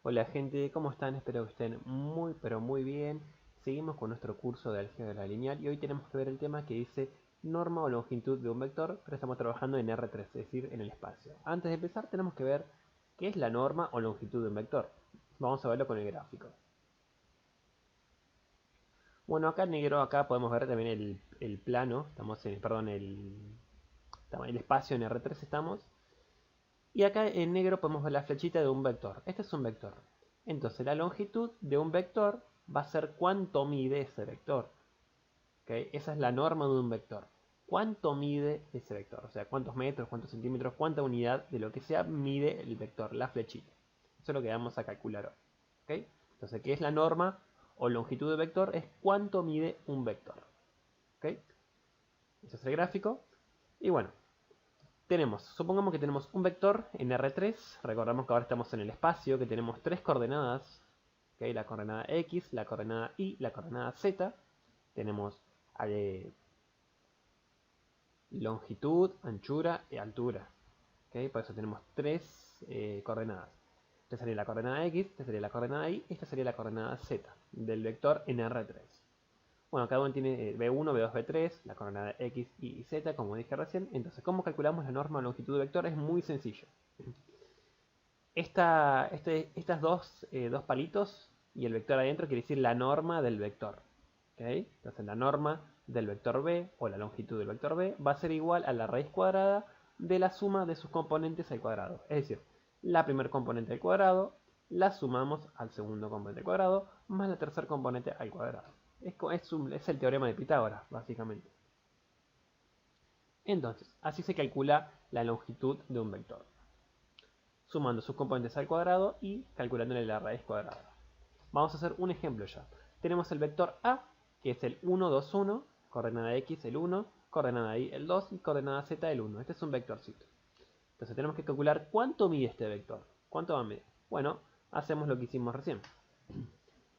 Hola gente, ¿cómo están? Espero que estén muy pero muy bien. Seguimos con nuestro curso de álgebra lineal y hoy tenemos que ver el tema que dice norma o longitud de un vector, pero estamos trabajando en R3, es decir, en el espacio. Antes de empezar tenemos que ver qué es la norma o longitud de un vector. Vamos a verlo con el gráfico. Bueno, acá en negro, acá podemos ver también el plano, estamos en, perdón, el espacio en R3 estamos. Y acá en negro podemos ver la flechita de un vector. Este es un vector. Entonces la longitud de un vector va a ser cuánto mide ese vector. ¿Okay? Esa es la norma de un vector. ¿Cuánto mide ese vector? O sea, cuántos metros, cuántos centímetros, cuánta unidad de lo que sea mide el vector, la flechita. Eso es lo que vamos a calcular hoy. ¿Okay? Entonces, ¿qué es la norma o longitud de vector? Es cuánto mide un vector. ¿Okay? Ese es el gráfico. Y bueno, supongamos que tenemos un vector en R3, recordamos que ahora estamos en el espacio, que tenemos tres coordenadas, ¿okay? La coordenada X, la coordenada Y, la coordenada Z, tenemos longitud, anchura y altura, ¿okay? Por eso tenemos tres coordenadas. Esta sería la coordenada X, esta sería la coordenada Y, esta sería la coordenada Z del vector en R3. Bueno, cada uno tiene B1, B2, B3, la coordenada X, Y y Z, como dije recién. Entonces, ¿cómo calculamos la norma de longitud de vector? Es muy sencillo. Estas dos palitos y el vector adentro quiere decir la norma del vector. ¿Okay? Entonces, la norma del vector B o la longitud del vector B va a ser igual a la raíz cuadrada de la suma de sus componentes al cuadrado. Es decir, la primer componente al cuadrado la sumamos al segundo componente al cuadrado más la tercer componente al cuadrado. Es el teorema de Pitágoras, básicamente. Entonces, así se calcula la longitud de un vector, sumando sus componentes al cuadrado y calculándole la raíz cuadrada. Vamos a hacer un ejemplo ya. Tenemos el vector A, que es el 1, 2, 1, coordenada X el 1, coordenada Y el 2 y coordenada Z el 1. Este es un vectorcito. Entonces tenemos que calcular cuánto mide este vector. ¿Cuánto va a medir? Bueno, hacemos lo que hicimos recién.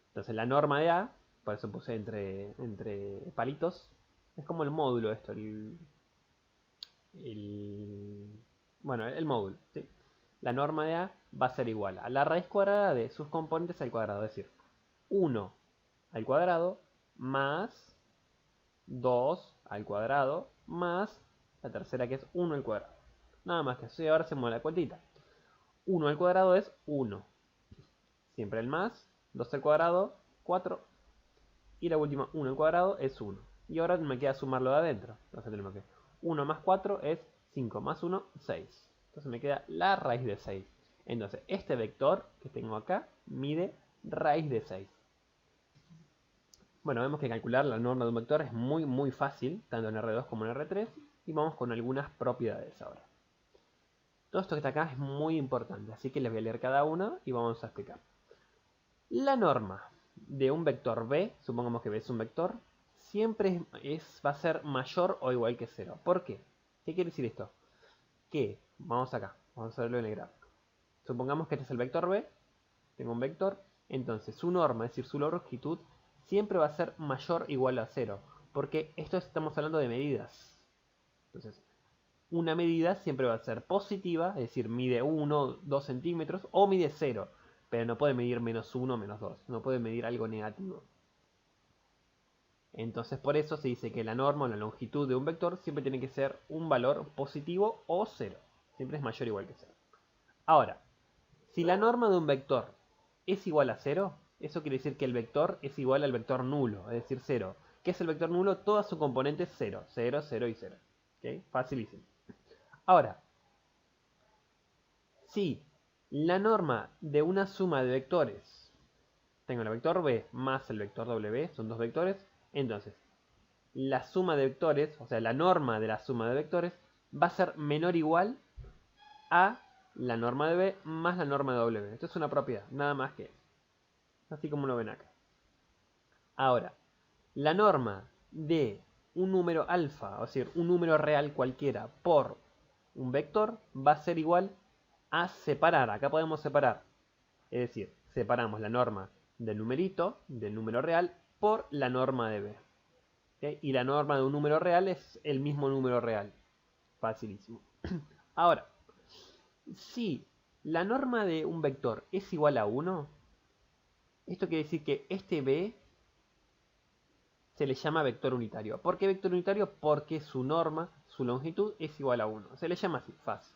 Entonces la norma de A, por eso puse entre palitos, es como el módulo esto, el, bueno, el módulo, ¿sí? La norma de A va a ser igual a la raíz cuadrada de sus componentes al cuadrado, es decir, 1 al cuadrado más 2 al cuadrado más la tercera que es 1 al cuadrado. Nada más que eso y ahora hacemos la cuentita. 1 al cuadrado es 1. Siempre el más, 2 al cuadrado, 4. Y la última 1 al cuadrado es 1. Y ahora me queda sumarlo de adentro. Entonces tenemos que 1 más 4 es 5 más 1, 6. Entonces me queda la raíz de 6. Entonces este vector que tengo acá mide raíz de 6. Bueno, vemos que calcular la norma de un vector es muy fácil, tanto en R2 como en R3. Y vamos con algunas propiedades ahora. Todo esto que está acá es muy importante, así que les voy a leer cada una y vamos a explicar. La norma de un vector B, supongamos que B es un vector, siempre va a ser mayor o igual que 0. ¿Por qué? ¿Qué quiere decir esto? Que, vamos acá, vamos a verlo en el gráfico. Supongamos que este es el vector B, tengo un vector, entonces su norma, es decir, su longitud, siempre va a ser mayor o igual a 0. Porque esto estamos hablando de medidas. Entonces, una medida siempre va a ser positiva, es decir, mide 1, 2 centímetros, o mide 0, pero no puede medir menos 1, menos 2, no puede medir algo negativo. Entonces por eso se dice que la norma o la longitud de un vector siempre tiene que ser un valor positivo o 0, siempre es mayor o igual que 0. Ahora, si la norma de un vector es igual a 0, eso quiere decir que el vector es igual al vector nulo, es decir, 0. ¿Qué es el vector nulo? Todas sus componentes 0, 0, 0 y 0. ¿Okay? Facilísimo. Ahora, si la norma de una suma de vectores, tengo el vector b más el vector w, son dos vectores, entonces la suma de vectores, o sea, la norma de la suma de vectores, va a ser menor o igual a la norma de b más la norma de w. Esto es una propiedad, nada más que eso. Así como lo ven acá. Ahora, la norma de un número alfa, o sea, un número real cualquiera, por un vector, va a ser igual a separar. Acá podemos separar. Es decir, separamos la norma del numerito, del número real, por la norma de b. ¿Okay? Y la norma de un número real es el mismo número real. Facilísimo. Ahora, si la norma de un vector es igual a 1, esto quiere decir que este b se le llama vector unitario. ¿Por qué vector unitario? Porque su norma, su longitud es igual a 1. Se le llama así, fácil.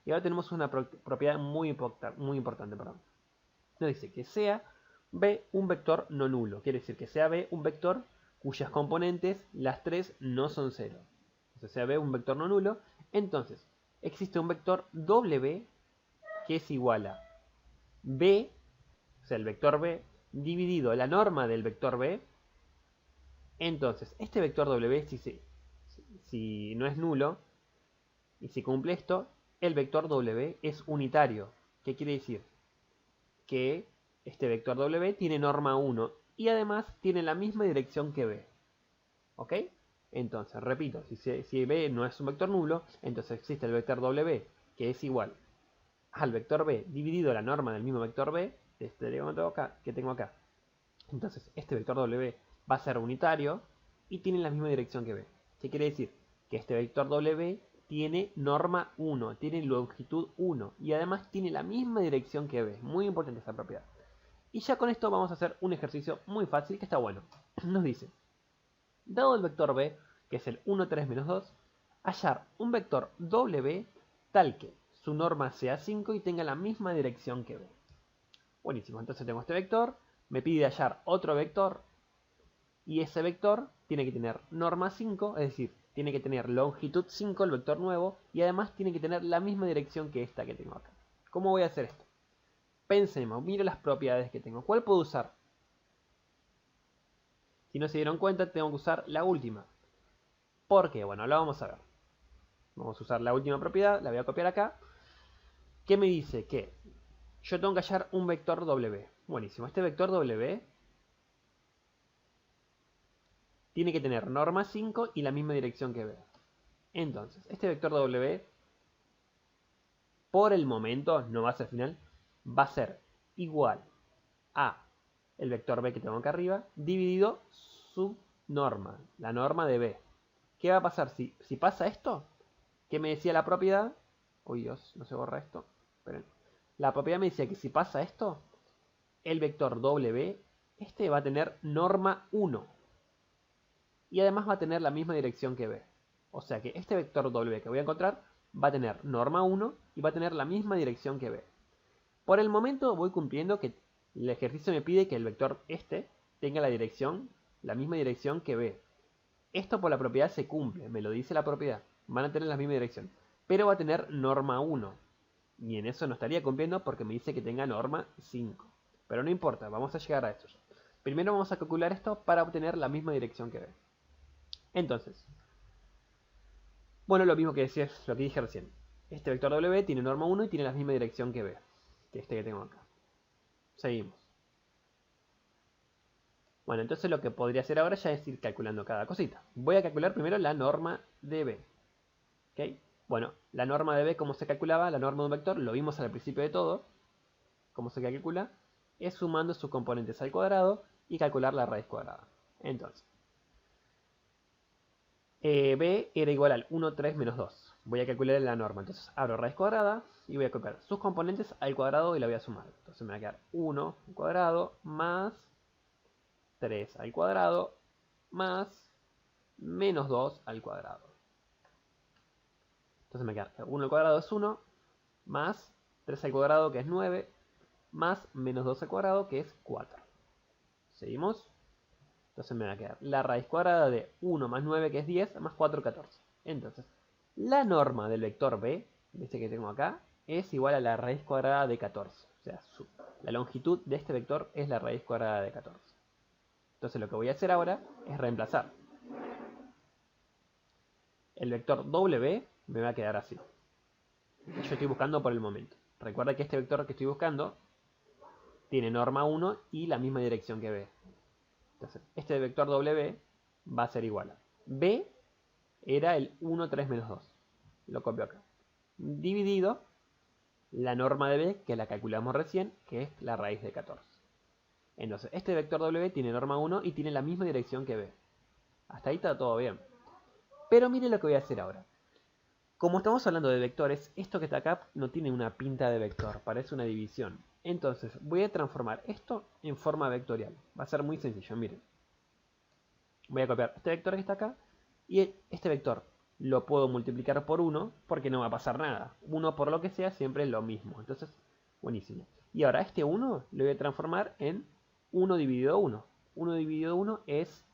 Y ahora tenemos una propiedad muy importante. Nos dice que sea b un vector no nulo. Quiere decir que sea b un vector cuyas componentes, las tres, no son 0. Entonces sea b un vector no nulo. Entonces, existe un vector w que es igual a b, o sea, el vector b, dividido la norma del vector b. Entonces, este vector w, si no es nulo, y si cumple esto, el vector w es unitario. ¿Qué quiere decir? Que este vector w tiene norma 1 y además tiene la misma dirección que b. ¿Ok? Entonces, repito, si b no es un vector nulo, entonces existe el vector w que es igual al vector b dividido la norma del mismo vector b, de este que tengo acá. Entonces, este vector w va a ser unitario y tiene la misma dirección que b. ¿Qué quiere decir? Que este vector w tiene norma 1, tiene longitud 1 y además tiene la misma dirección que b. Muy importante esta propiedad. Y ya con esto vamos a hacer un ejercicio muy fácil que está bueno. Nos dice, dado el vector b, que es el 1, 3, menos 2, hallar un vector w tal que su norma sea 5 y tenga la misma dirección que b. Buenísimo, entonces tengo este vector, me pide hallar otro vector y ese vector tiene que tener norma 5, es decir, tiene que tener longitud 5 el vector nuevo y además tiene que tener la misma dirección que esta que tengo acá. ¿Cómo voy a hacer esto? Pensemos, miro las propiedades que tengo. ¿Cuál puedo usar? Si no se dieron cuenta, tengo que usar la última. ¿Por qué? Bueno, la vamos a ver. Vamos a usar la última propiedad, la voy a copiar acá. ¿Qué me dice? Que yo tengo que hallar un vector w. Buenísimo, este vector w tiene que tener norma 5 y la misma dirección que b. Entonces, este vector w, por el momento, no va a ser final, va a ser igual a el vector b que tengo acá arriba, dividido su norma, la norma de b. ¿Qué va a pasar si pasa esto? ¿Qué me decía la propiedad? Uy, Dios, no se borra esto. Esperen. La propiedad me decía que si pasa esto, el vector w, este va a tener norma 1. Y además va a tener la misma dirección que b. O sea que este vector w que voy a encontrar va a tener norma 1 y va a tener la misma dirección que b. Por el momento voy cumpliendo que el ejercicio me pide que el vector este tenga la misma dirección que b. Esto por la propiedad se cumple, me lo dice la propiedad. Van a tener la misma dirección. Pero va a tener norma 1. Y en eso no estaría cumpliendo porque me dice que tenga norma 5. Pero no importa, vamos a llegar a esto ya. Primero vamos a calcular esto para obtener la misma dirección que b. Entonces, bueno, lo mismo que lo que dije recién. Este vector w tiene norma 1 y tiene la misma dirección que b. Que este que tengo acá. Seguimos. Bueno, entonces lo que podría hacer ahora ya es ir calculando cada cosita. Voy a calcular primero la norma de b. ¿Ok? Bueno, la norma de b, ¿cómo se calculaba? La norma de un vector, lo vimos al principio de todo. ¿Cómo se calcula? Es sumando sus componentes al cuadrado y calcular la raíz cuadrada. Entonces, b era igual al 1, 3, menos 2. Voy a calcular la norma. Entonces abro raíz cuadrada y voy a copiar sus componentes al cuadrado y la voy a sumar. Entonces me va a quedar 1 al cuadrado más 3 al cuadrado más menos 2 al cuadrado. Entonces me queda 1 al cuadrado es 1, más 3 al cuadrado que es 9, más menos 2 al cuadrado que es 4. ¿Seguimos? Entonces me va a quedar la raíz cuadrada de 1 más 9 que es 10, más 4, 14. Entonces, la norma del vector b, este que tengo acá, es igual a la raíz cuadrada de 14. O sea, la longitud de este vector es la raíz cuadrada de 14. Entonces lo que voy a hacer ahora es reemplazar. El vector w me va a quedar así. Yo estoy buscando por el momento. Recuerda que este vector que estoy buscando tiene norma 1 y la misma dirección que b. Entonces, este vector w va a ser igual a b era el 1, 3, menos 2. Lo copio acá. Dividido la norma de b, que la calculamos recién, que es la raíz de 14. Entonces, este vector w tiene norma 1 y tiene la misma dirección que b. Hasta ahí está todo bien. Pero mire lo que voy a hacer ahora. Como estamos hablando de vectores, esto que está acá no tiene una pinta de vector, parece una división. Entonces voy a transformar esto en forma vectorial. Va a ser muy sencillo, miren. Voy a copiar este vector que está acá y este vector lo puedo multiplicar por 1 porque no va a pasar nada. 1 por lo que sea siempre es lo mismo. Entonces, buenísimo. Y ahora este 1 lo voy a transformar en 1 dividido 1. 1 dividido 1 es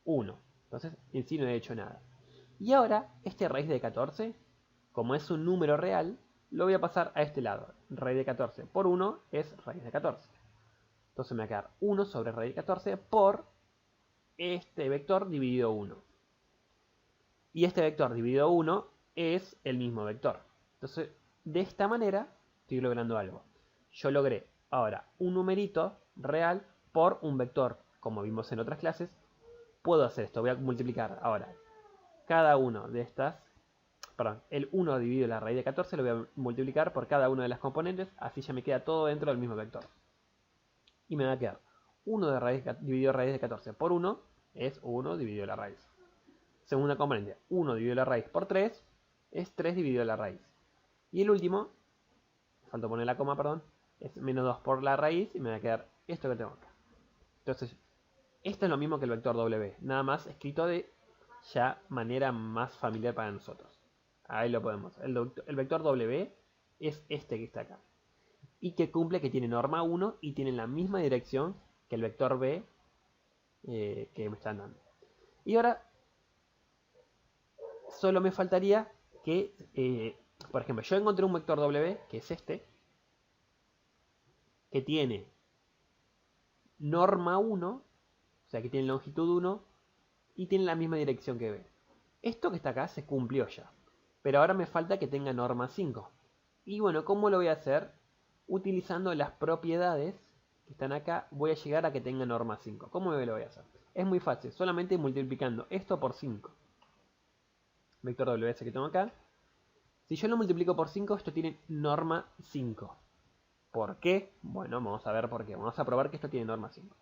1. Entonces, en sí no he hecho nada. Y ahora, este raíz de 14, como es un número real, lo voy a pasar a este lado. Raíz de 14 por 1 es raíz de 14. Entonces me va a quedar 1 sobre raíz de 14 por este vector dividido 1. Y este vector dividido 1 es el mismo vector. Entonces, de esta manera, estoy logrando algo. Yo logré ahora un numerito real por un vector. Como vimos en otras clases, puedo hacer esto. Voy a multiplicar ahora cada uno de estas. Perdón, el 1 dividido la raíz de 14 lo voy a multiplicar por cada una de las componentes. Así ya me queda todo dentro del mismo vector. Y me va a quedar 1 de raíz, dividido raíz de 14 por 1 es 1 dividido la raíz. Segunda componente, 1 dividido la raíz por 3 es 3 dividido la raíz. Y el último, falta poner la coma, perdón, es menos 2 por la raíz y me va a quedar esto que tengo acá. Entonces, esto es lo mismo que el vector W, nada más escrito de ya manera más familiar para nosotros. Ahí lo podemos. El vector W es este que está acá. Y que cumple que tiene norma 1 y tiene la misma dirección que el vector B que me están dando. Y ahora solo me faltaría que, por ejemplo, yo encontré un vector W, que es este, que tiene norma 1, o sea que tiene longitud 1, y tiene la misma dirección que B. Esto que está acá se cumplió ya, pero ahora me falta que tenga norma 5. Y bueno, ¿cómo lo voy a hacer? Utilizando las propiedades que están acá, voy a llegar a que tenga norma 5. ¿Cómo lo voy a hacer? Es muy fácil, solamente multiplicando esto por 5. Vector WS que tengo acá. Si yo lo multiplico por 5, esto tiene norma 5. ¿Por qué? Bueno, vamos a ver por qué. Vamos a probar que esto tiene norma 5.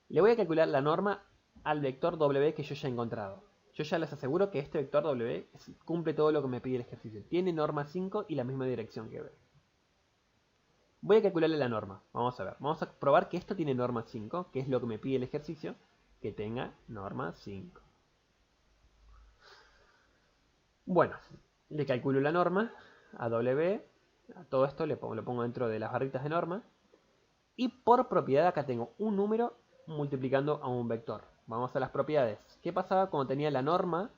Le voy a calcular la norma al vector W que yo ya he encontrado. Yo ya les aseguro que este vector W cumple todo lo que me pide el ejercicio. Tiene norma 5 y la misma dirección que B. Voy a calcularle la norma. Vamos a ver. Vamos a probar que esto tiene norma 5, que es lo que me pide el ejercicio, que tenga norma 5. Bueno, le calculo la norma a W, a todo esto lo pongo dentro de las barritas de norma. Y por propiedad acá tengo un número multiplicando a un vector. Vamos a las propiedades. ¿Qué pasaba cuando tenía la norma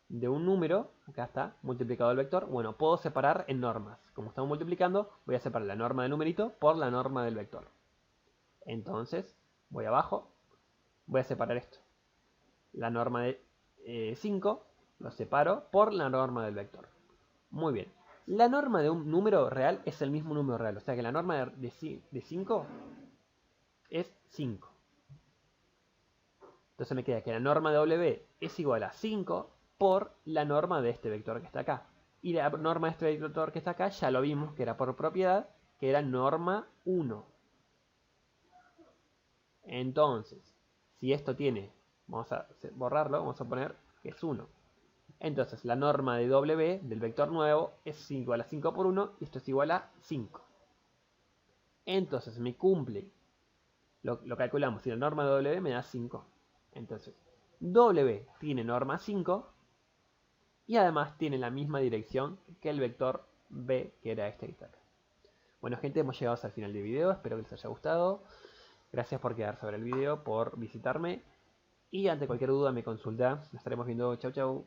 de un número? Acá está, multiplicado al vector. Bueno, puedo separar en normas. Como estamos multiplicando, voy a separar la norma del numerito por la norma del vector. Entonces, voy abajo, voy a separar esto. La norma de 5 lo separo por la norma del vector. Muy bien. La norma de un número real es el mismo número real. O sea que la norma de 5 es 5. Entonces me queda que la norma de W es igual a 5 por la norma de este vector que está acá. Y la norma de este vector que está acá ya lo vimos que era por propiedad, que era norma 1. Entonces, si esto tiene, vamos a borrarlo, vamos a poner que es 1. Entonces la norma de W del vector nuevo es igual a 5 por 1 y esto es igual a 5. Entonces me cumple, lo calculamos, y la norma de W me da 5. Entonces W tiene norma 5 y además tiene la misma dirección que el vector B, que era este que está acá. Bueno gente, hemos llegado hasta el final del video, espero que les haya gustado. Gracias por quedarse a ver el video, por visitarme. Y ante cualquier duda me consulta. Nos estaremos viendo. Chau chau.